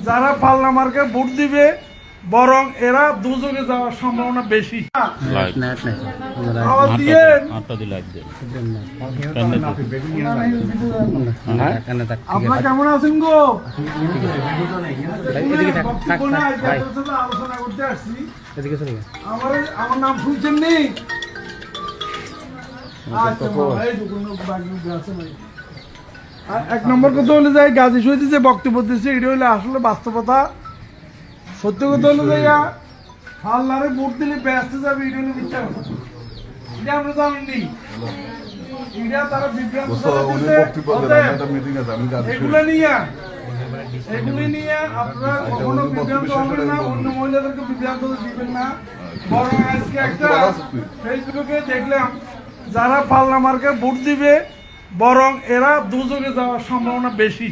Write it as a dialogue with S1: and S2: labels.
S1: যারা পাল্লা মার্কে ভোট দিবে বরং এরা দুজনে যাওয়ার সম্ভাবনা বেশি। আওয়াজ দিয়ে আপনারা কেমন আছেন গো? আলোচনা করতে আসছি। আমার নাম শুনছেন নি? আর এক নম্বর কথা হলে যাই গাজী শহীদ যে বক্তব্য দিচ্ছে এটা হলে আসলে বাস্তবতা। সত্য কথা হলো যাইয়া ফাল্লারে ভোট দিলে ব্যস্ত যাবে এটা হলো মিথ্যা কথা। এটা আমরা জানি এটা তারা বিভ্রান্ত এগুলি নিয়ে আপনারা কখনো বিভ্রান্ত হবেন না, অন্য মহিলাদেরকে বিভ্রান্ত দিবেন না। বরং আজকে একটা ফেসবুকে দেখলাম যারা পাল্লা মার্কে ভোট দিবে বরং এরা দুজনে যাওয়ার সম্ভাবনা বেশি।